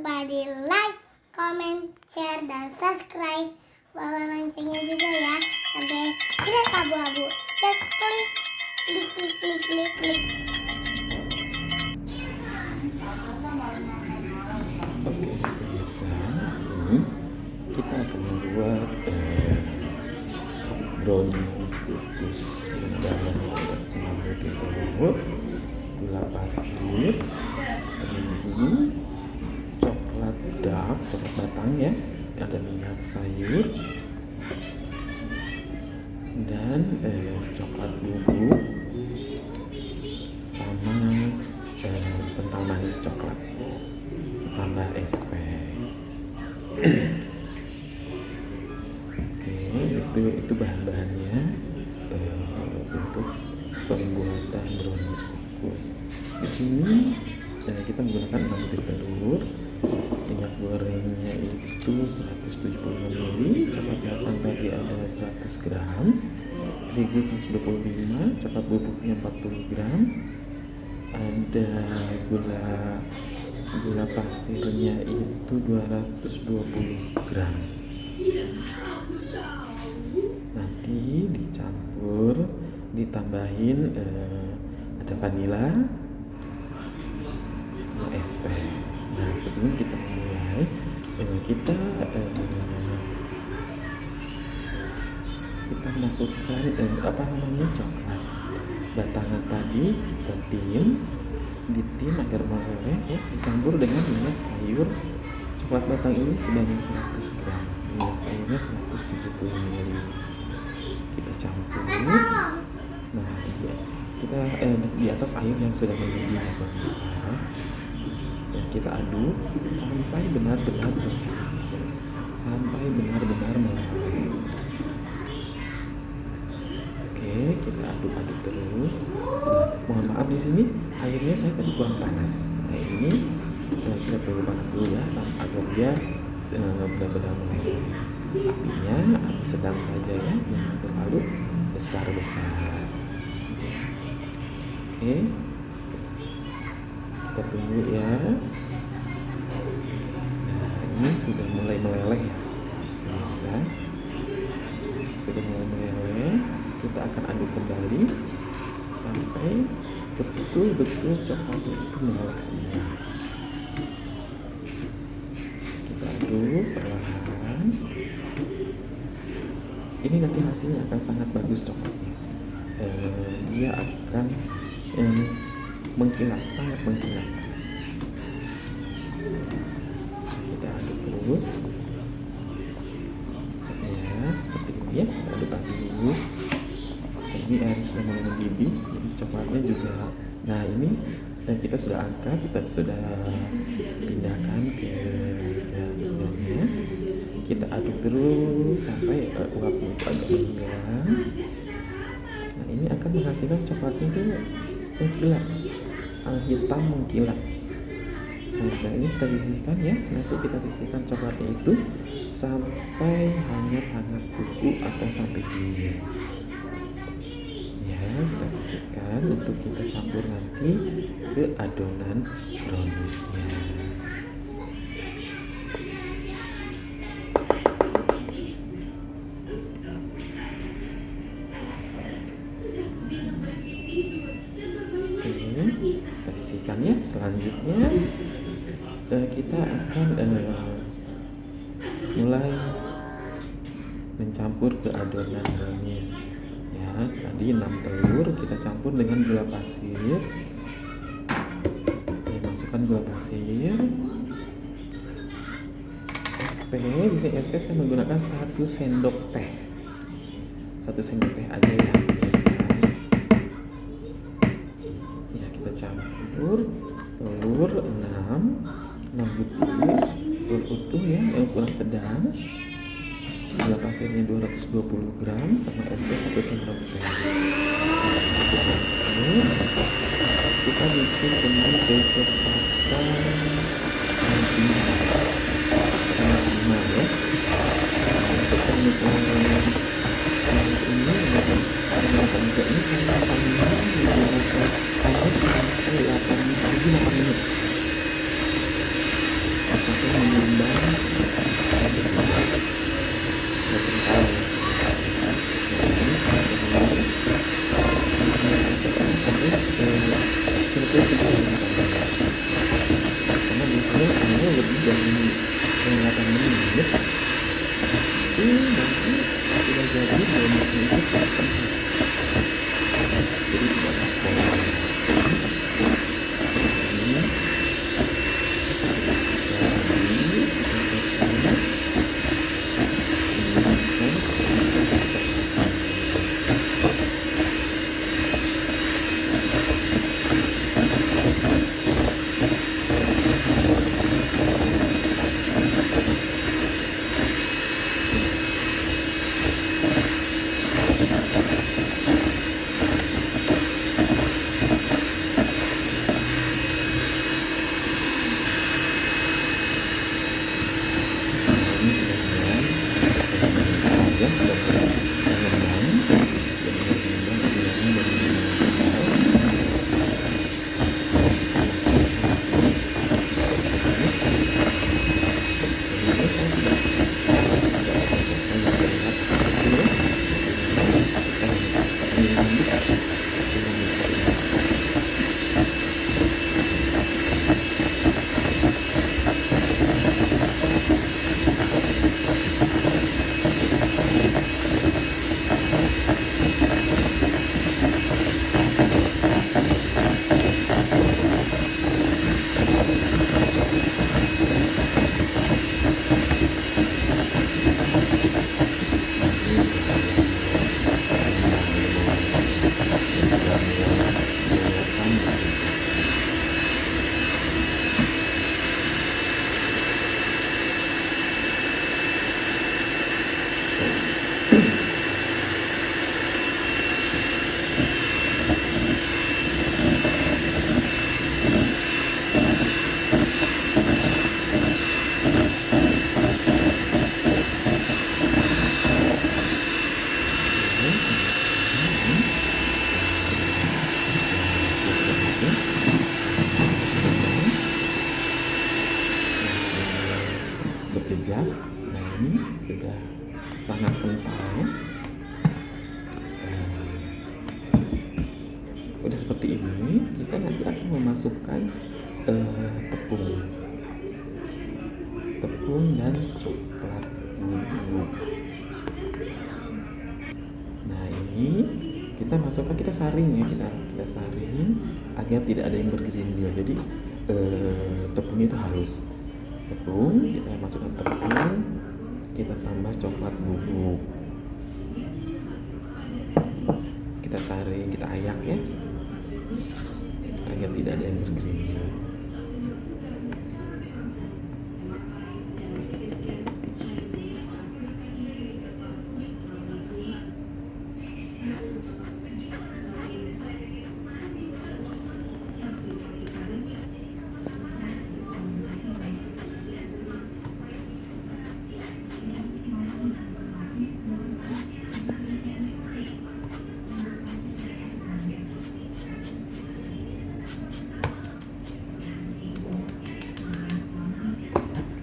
lupa di like, comment, share, dan subscribe. Bawa loncengnya juga ya, sampai tidak abu-abu. Dan klik. Oke pemirsa, ini kita akan membuat brownies kukus dengan menggunakan telur, gula pasir, terigu, coklat dark, coklat batang ya, ada minyak sayur dan coklat bubuk sama kental manis coklat tambah SP. Oke, itu bahan-bahannya untuk pembuatan brownies kukus. Di sini kita menggunakan 6 butir telur, minyak gorengnya itu 175 ml, coklat batang tadi ada 100 gram, terigu 125, coklat bubuknya 40 gram, ada gula pasirnya itu 220 gram. Nanti dicampur, ditambahin ada vanila sama SP. Nah, sebelum kita memulai, kita masukkan coklat batangan tadi, kita ditim agar meleleh ya, dicampur dengan minyak sayur. Coklat batang ini sebanyak 100 gram, minyak sayurnya 170 ml. Kita campur. Nah, kita di atas air yang sudah mendidih ya pemirsa. Dan kita aduk sampai benar-benar bercampur, sampai benar-benar meleleh. Oke, kita aduk-aduk terus. Nah, mohon maaf di sini airnya saya tadi kurang panas. Nah, ini kita perlu panas dulu ya, agar dia benar-benar meleleh. Apinya sedang saja ya, jangan terlalu besar-besar. Oke, kita tunggu ya. Nah, ini sudah mulai meleleh ya, bisa. Sudah mulai meleleh. Kita akan aduk kembali sampai betul-betul coklatnya itu meleleh semua. Kita aduk perlahan. Ini nanti hasilnya akan sangat bagus coklatnya. Dia akan mengkilat, sangat mengkilat. Kita aduk terus. Ya, seperti ini ya. Aduk-aduk. Ini air sudah mulai mendidih, jadi coklatnya juga. Nah, ini kita sudah angkat, kita sudah pindahkan ke mejanya. Kita aduk terus sampai uapnya itu agak menghilang. Nah, ini akan menghasilkan coklatnya itu mengkilat, hitam mengkilat. Nah, ini kita sisihkan ya. Nanti kita sisihkan coklatnya itu sampai hangat-hangat kuku atau sampai dingin. Kita sisihkan untuk kita campur nanti ke adonan browniesnya. Oke, kita sisihkan ya. Selanjutnya kita akan mulai mencampur ke adonan brownies. Tadi 6 telur kita campur dengan gula pasir. Masukkan gula pasir. SP, di sini SP saya menggunakan 1 sendok teh. 1 sendok teh aja ya, pemirsa. Ya, kita campur telur 6 butir, telur utuh ya, yang ukuran sedang. Gula pasirnya 220 gram sama SP 1 sendok teh. Kita mixing dengan kecepatan 5 ya. Untuk pembuatan ini menggunakan juga ini karena panjang menggunakan sampai 8 menit. lebih dari 8 menit. Nanti pas sudah jadi bonusnya itu panas. Jadi tidak bakal ini. Berjejak. Nah ini sudah sangat kental ya. Udah seperti ini, kita nanti akan memasukkan tepung dan coklat bubuk. Nah ini kita masukkan, kita saring ya, kita saring agar tidak ada yang bergerindil. Jadi tepungnya itu halus. Tepung, kita masukkan tepung, kita tambah coklat bubuk, kita saring, kita ayak ya, agar tidak ada yang bergerindil.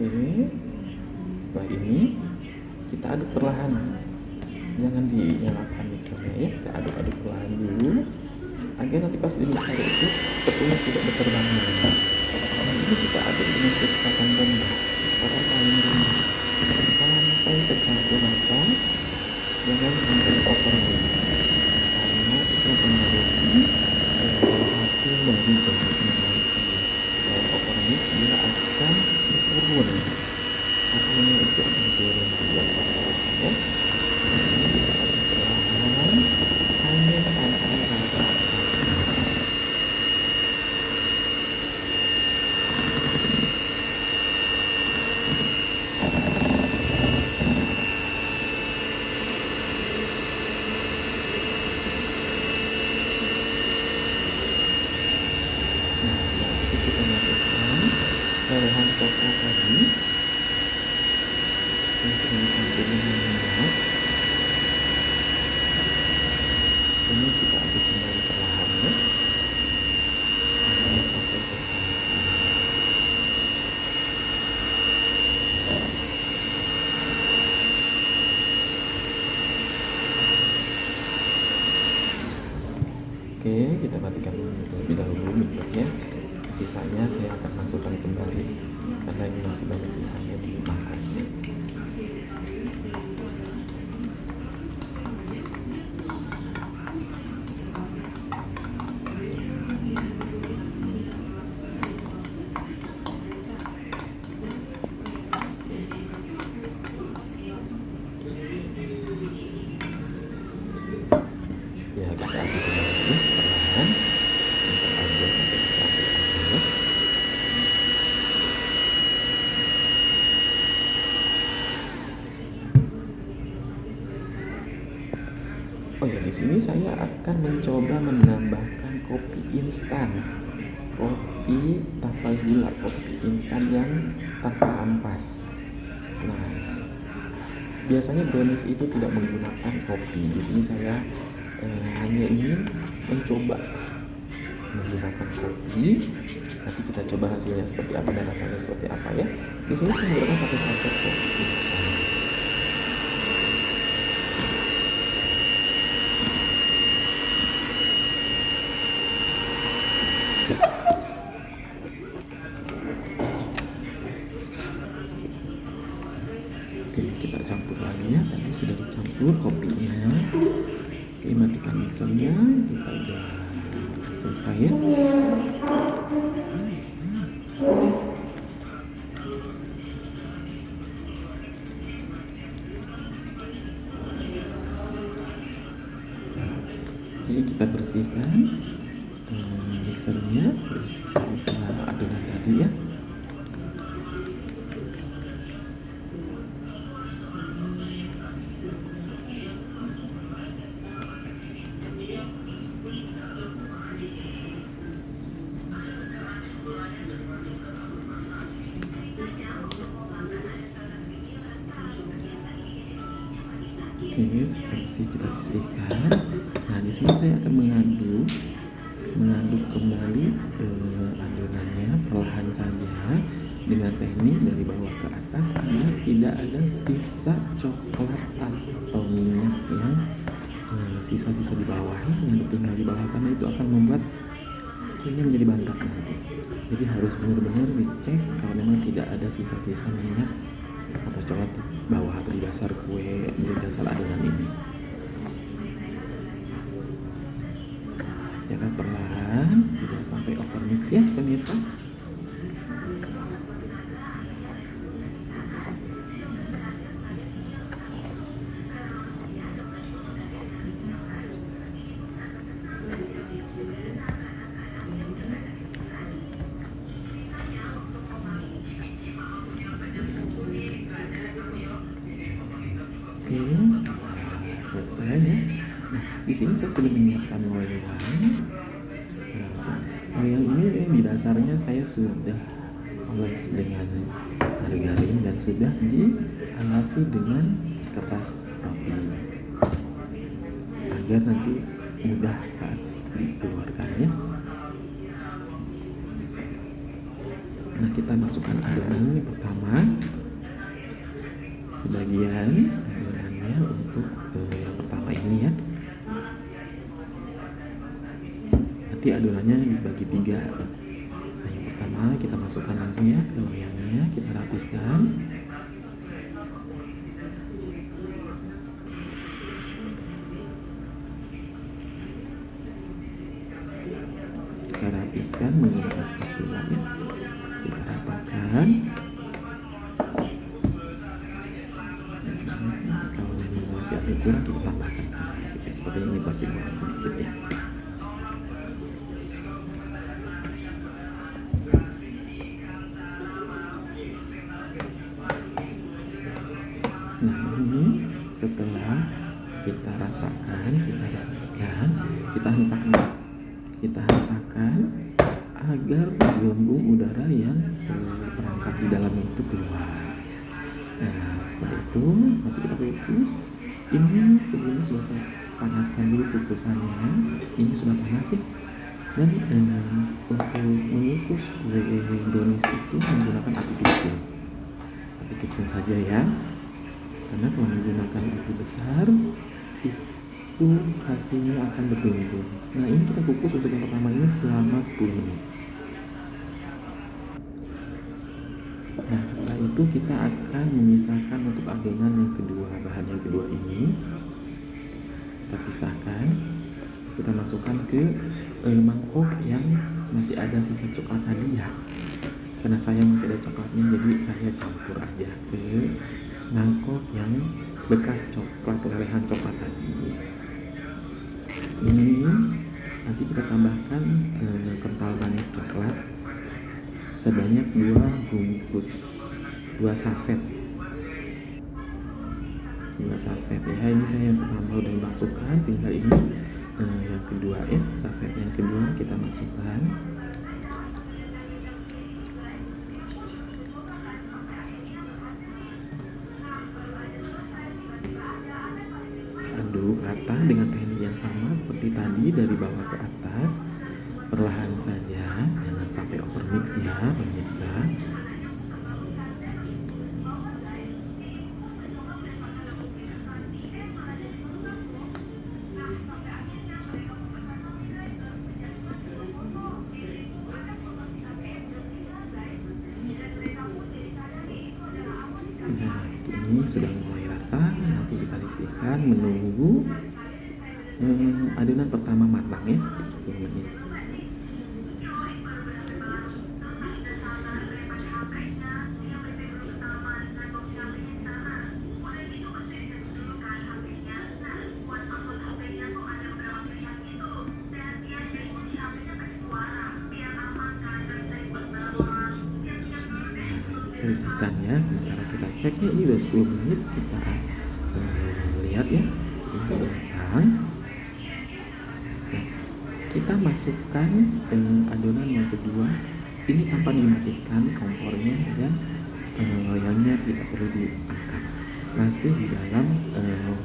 Oke, setelah ini kita aduk perlahan, jangan dinyalakan mixernya ya, kita aduk-aduk perlahan dulu agar nanti pas di mixer itu tepungnya tidak berterbangan. Ini kita aduk dengan kecepatan rendah, kecepatan paling rendah sampai tercampur rata, jangan sampai overmix karena itu mempengaruhi hasil dari bentuknya nanti. Kalau overmix dia akan turun, hasilnya itu akan turun juga ya. Perlahan hanya sampai rata. Nah setelah itu kita masukkan bahan coklat tadi yang sudah dicampur dengan minyak. Ini kita aduk kembali perlahan ya, sampai tercampur. Oke, kita matikan terlebih dahulu mixernya. Sisanya saya akan masukkan kembali karena ini masih banyak sisanya dimakan. Ya, kita aduk lagi perlahan untuk agar sampai tercampur air. Oh ya, di sini saya akan mencoba menambahkan kopi instan, kopi tanpa gula, kopi instan yang tanpa ampas. Nah, biasanya brownies itu tidak menggunakan kopi. Di sini saya hanya ingin mencoba menggunakan kopi. Nanti kita coba hasilnya seperti apa dan rasanya seperti apa ya. Di sini saya menggunakan 1 sachet kopi instan. Oke, kita campur lagi ya. Tadi sudah dicampur kopinya. Oke, matikan mixernya. Kita udah selesai ya. Jadi kita bersihkan mixernya dari sisa-sisa adonan tadi ya. Oke, seperti kita sisihkan. Nah, di sini saya akan mengaduk kembali adonannya perlahan saja dengan teknik dari bawah ke atas agar tidak ada sisa coklat atau minyak yang sisa-sisa di bawah yang tinggal di bawah, karena itu akan membuat kuenya menjadi bantak nanti. Jadi harus benar-benar dicek kalau memang tidak ada sisa-sisa minyak atau coklat di bawah atau di dasar kue, di dasar adonan ini. Secara perlahan, tidak sampai overmix ya pemirsa. Oke, selesai ya. Nah, di sini saya sudah menyiapkan loyang. Loyang ini di dasarnya saya sudah oles dengan margarin dan sudah dialasi dengan kertas roti agar nanti mudah saat dikeluarkannya. Nah, kita masukkan adonan ini pertama, sebagian adonannya untuk yang pertama ini ya. Nanti adonannya dibagi 3. Nah, yang pertama kita masukkan langsung ya ke loyangnya, kita rapihkan. Kita rapihkan menggunakan spatula ya. Kita ratakan. Kalau memang masih ada kurang kita tambahkan. Seperti ini masih kurang sedikit ya. Nah, ini setelah kita ratakan, kita rapihkan, kita hentakan agar gelembung udara yang terperangkap di dalamnya itu keluar. Nah, setelah itu nanti kita kukus. Ini sebelumnya sudah saya panaskan dulu kukusannya. Ini sudah panas ya. Dan untuk mengukus kue brownies itu menggunakan api kecil saja ya. Karena kalau menggunakan api besar itu hasilnya akan bertumpuk. Nah, ini kita kukus untuk yang pertama ini selama 10 menit. Nah, setelah itu kita akan memisahkan untuk adonan yang kedua. Bahan yang kedua ini kita pisahkan, kita masukkan ke mangkok yang masih ada sisa coklat tadi ya. Karena saya masih ada coklatnya, jadi saya campur aja ke mangkok yang bekas coklat, lelehan coklat tadi. Ini nanti kita tambahkan kental manis coklat sebanyak 2 bungkus, 2 saset ya. Ini saya yang pertama udah masukkan, tinggal ini yang kedua ya, saset yang kedua kita masukkan. Aduk rata dengan teknik yang sama seperti tadi, dari bawah ke atas, perlahan saja, jangan sampai overmix ya pemirsa. Nah, ini sudah mulai rata, nanti kita sisihkan menunggu adonan pertama matang ya, 10 menit. Kita sisihkan ya, sementara kita cek ya, ini udah 10 menit, kita lihat ya, ini sudah matang. Nah, kita masukkan adonan yang kedua, ini tanpa dimatikan kompornya dan loyangnya tidak perlu diangkat, masih di dalam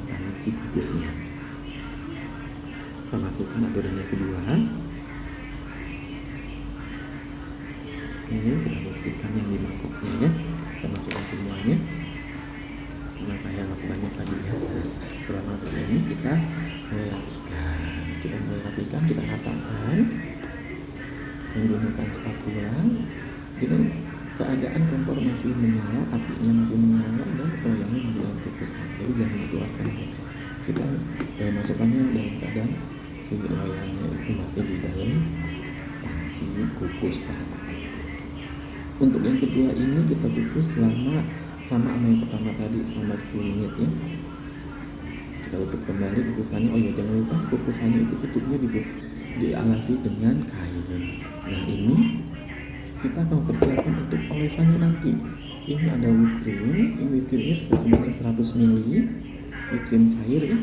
panci kubusnya. Kita masukkan adonan yang kedua. Ini kita bersihkan yang di mangkoknya ya, kita masukkan semuanya, karena saya masih banyak tadi ya. Setelah masuk ini kita mulai rapikan, kita ratakan menggunakan spatula dengan keadaan kompor masih menyala, apinya masih menyala dan loyangnya masih dalam kukusan, jadi jangan dikeluarkan. Kita masukkannya dalam keadaan si loyangnya itu masih di dalam panci kukusan. Untuk yang kedua ini kita kukus selama sama yang pertama tadi, selama 10 menit ya. Kita tutup kembali kukusannya. Oh iya, jangan lupa kukusannya itu tutupnya dialasi dengan kain. Nah, ini kita akan persiapkan untuk olesannya nanti. Ini ada whipped cream. Ini whipped cream sebanyak 100 ml whipped cream cair ya,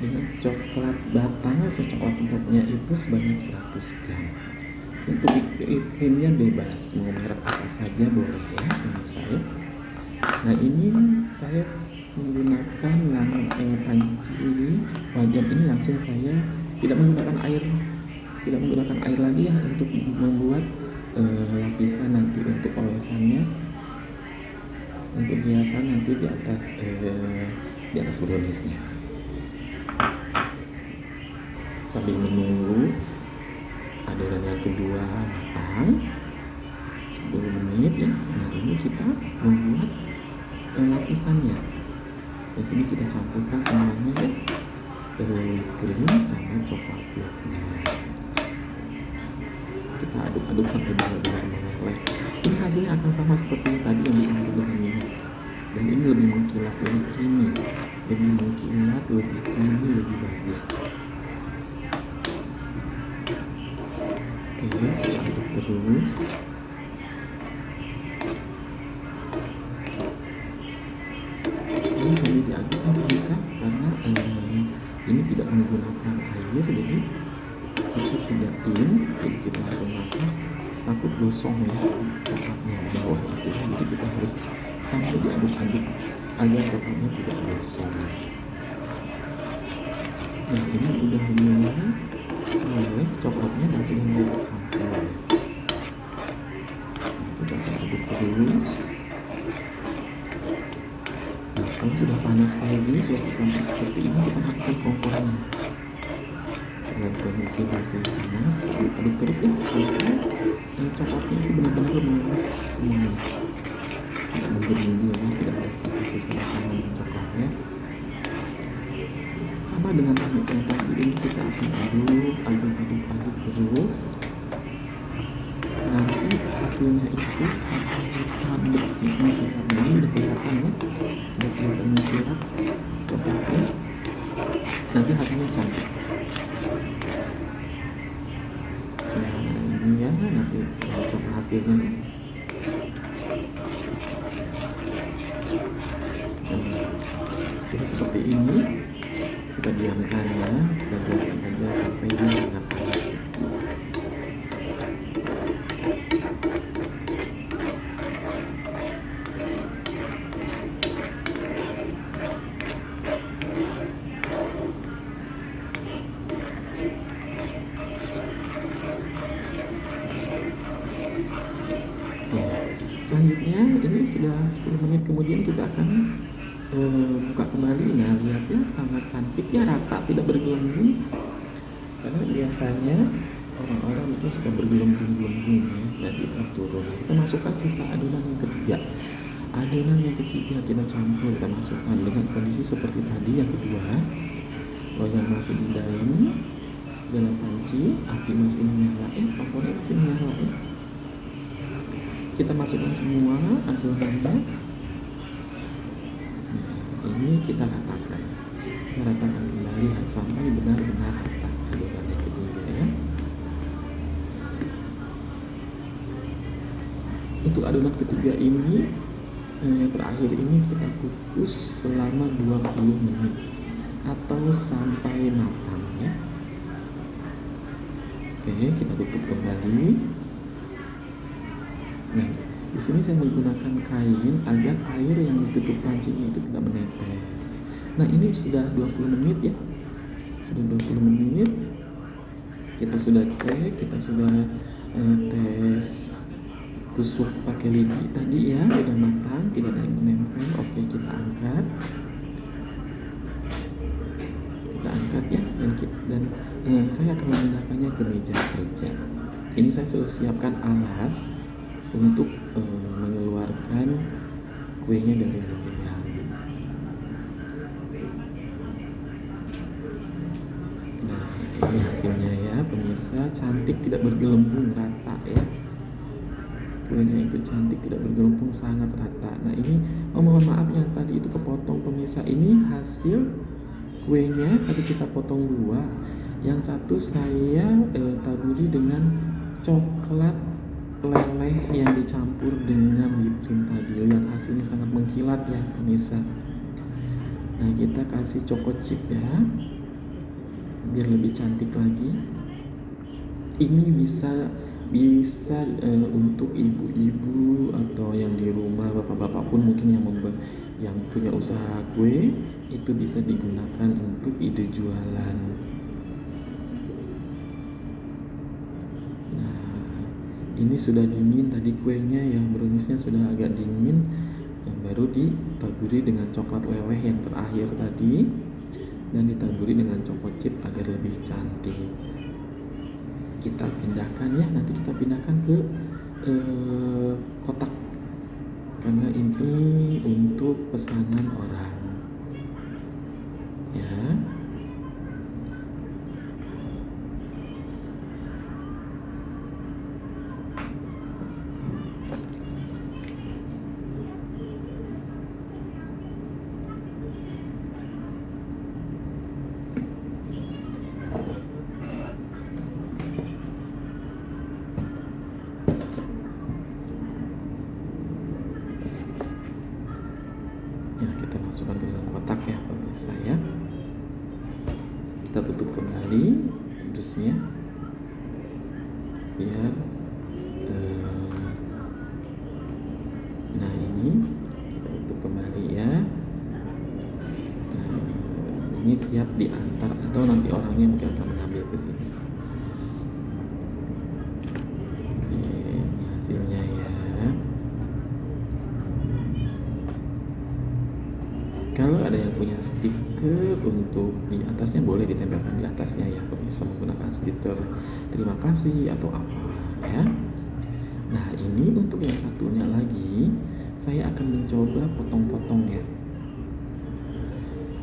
dengan coklat batang atau coklat empuknya itu sebanyak 100 gram. Untuk whipped creamnya bebas, mau merek apa saja boleh ya pemirsa ya. Nah, ini saya menggunakan panci wajan ini, langsung saya tidak menggunakan air lagi ya untuk membuat lapisan nanti untuk olesannya, untuk hiasan nanti di atas browniesnya. Sambil menunggu adonan yang kedua matang 10 menit ya. Nah, ini kita membuat lapisannya. Di sini kita campurkan semuanya ya, krim sama coklat bloknya. Kita aduk-aduk sampai benar-benar meleleh. Ini hasilnya akan sama seperti tadi yang dicampur dengan minyak, dan ini lebih mengkilat, lebih creamy, lebih bagus. Oke, kita aduk terus. Ini sambil diaduk bisa, karena ini tidak menggunakan air, jadi kita tidak tim, jadi kita langsung masak, takut gosong ya coklatnya di bawah itu, jadi kita harus sampai diaduk-aduk agar coklatnya tidak gosong. Nah, ini udah mulai meleleh coklatnya dan sudah mulai bercampur. Nah, kita akan aduk terus. Nah, kalau sudah panas kayak gini, sudah tercampur seperti ini, kita matikan kompornya. Dalam kondisi masih panas, aduk terus ya, sampai coklatnya itu benar-benar meleleh semuanya. berimbang ya, tidak ada sisa-sisa makanan dan coklatnya. Sama dengan teknik yang tadi, ini kita akan aduk terus. Nanti hasilnya itu akan kita bersihkan ini udah kelihatan ya, udah kelihatan mengkilap coklatnya. Nanti hasilnya cantik. Nah ini ya, nanti kita coba hasilnya. Jadi seperti ini, kita diamkan ya, kita biarkan aja sampai ini hangat. Selanjutnya ini sudah 10 menit kemudian kita akan buka kembali. Nah lihat ya, sangat cantik ya, rata, tidak bergelembung. Karena biasanya orang-orang itu suka bergelembung-gelembung ya, nanti itu turun. Kita masukkan sisa adonan yang ketiga. Adonan yang ketiga kita campur, kita masukkan dengan kondisi seperti tadi yang kedua. Loyang masih di dalam panci, api masih menyala, kompornya masih menyala ya. Kita masukkan semua adonannya. Ini kita ratakan kembali sampai benar-benar rata adonan yang ketiga ya. Untuk adonan ketiga ini yang terakhir ini kita kukus selama 20 menit atau sampai matang ya. Oke, kita tutup kembali. Nah, di sini saya menggunakan kain agar air yang ditutup pancinya itu tidak menetes. Nah, ini sudah 20 menit ya. Sudah 20 menit. Kita sudah cek, kita sudah tes tusuk pakai lidi tadi ya, sudah matang, tidak ada yang menempel. Oke, kita angkat. Kita angkat ya, dan saya akan memindahkannya ke meja kerja. Ini saya sudah siapkan alas untuk mengeluarkan kuenya dari loyang. Nah, ini hasilnya ya pemirsa, cantik, tidak bergelembung, rata ya. Kuenya itu cantik, tidak bergelembung, sangat rata. Nah ini, mohon maaf yang tadi itu kepotong pemirsa. Ini hasil kuenya, tadi kita potong dua. Yang satu saya taburi dengan coklat leleh yang dicampur dengan whipped cream tadi. Lihat hasilnya sangat mengkilat ya pemirsa. Nah kita kasih choco chip ya, biar lebih cantik lagi. Ini bisa untuk ibu-ibu atau yang di rumah, bapak-bapak pun mungkin yang punya usaha kue, itu bisa digunakan untuk ide jualan. Ini sudah dingin tadi kuenya, yang browniesnya sudah agak dingin, yang baru ditaburi dengan coklat leleh yang terakhir tadi, dan ditaburi dengan choco chip agar lebih cantik. Kita pindahkan ya, nanti kita pindahkan ke kotak, karena ini untuk pesanan orang ya. Masukkan ke dalam kotak ya pemirsa ya. Kita tutup kembali dusnya biar nah ini kita tutup kembali ya. Nah, ini siap diantar atau nanti orangnya mungkin akan mengambil ke sini. Oke, ini hasilnya ya. Kalau ada yang punya stiker untuk di atasnya, boleh ditempelkan di atasnya ya, bisa menggunakan stiker terima kasih atau apa ya. Nah ini untuk yang satunya lagi, saya akan coba potong-potong ya.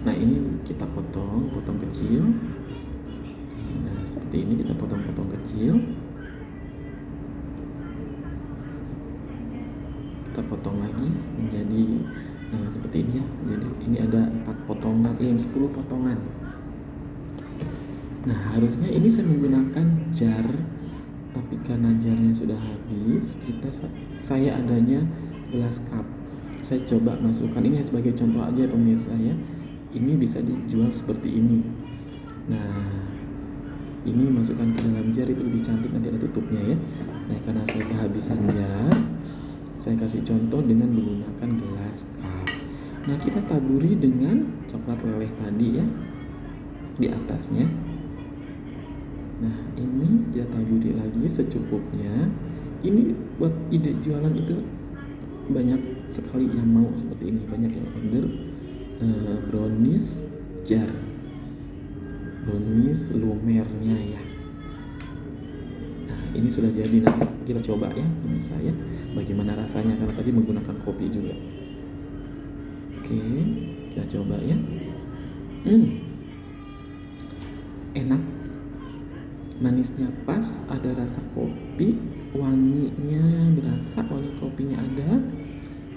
Nah ini kita potong kecil. Nah seperti ini kita potong kecil. Kita potong lagi menjadi seperti ini ya. Jadi ini ada 4 potongan, 10 potongan. Nah harusnya ini saya menggunakan jar, tapi karena jarnya sudah habis, saya adanya gelas cup. Saya coba masukkan ini sebagai contoh aja pemirsa ya. Ini bisa dijual seperti ini. Nah ini masukkan ke dalam jar itu lebih cantik, nanti ada tutupnya ya. Nah karena saya kehabisan jar, saya kasih contoh dengan menggunakan gelas cup. Nah kita taburi dengan coklat leleh tadi ya di atasnya. Nah ini kita taburi lagi secukupnya. Ini buat ide jualan itu banyak sekali yang mau seperti ini, banyak yang order brownies jar, brownies lumernya ya. Nah ini sudah jadi, nanti kita coba ya pemirsa ya, bagaimana rasanya karena tadi menggunakan kopi juga. Oke, kita coba ya. Enak, manisnya pas, ada rasa kopi, wanginya berasa, wangi kopinya ada,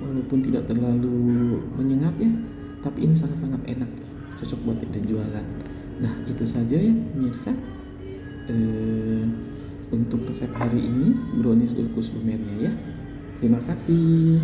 walaupun tidak terlalu menyengat ya, tapi ini sangat-sangat enak, cocok buat ide jualan. Nah itu saja ya pemirsa untuk resep hari ini, brownies ulkus lumernya ya. Terima kasih.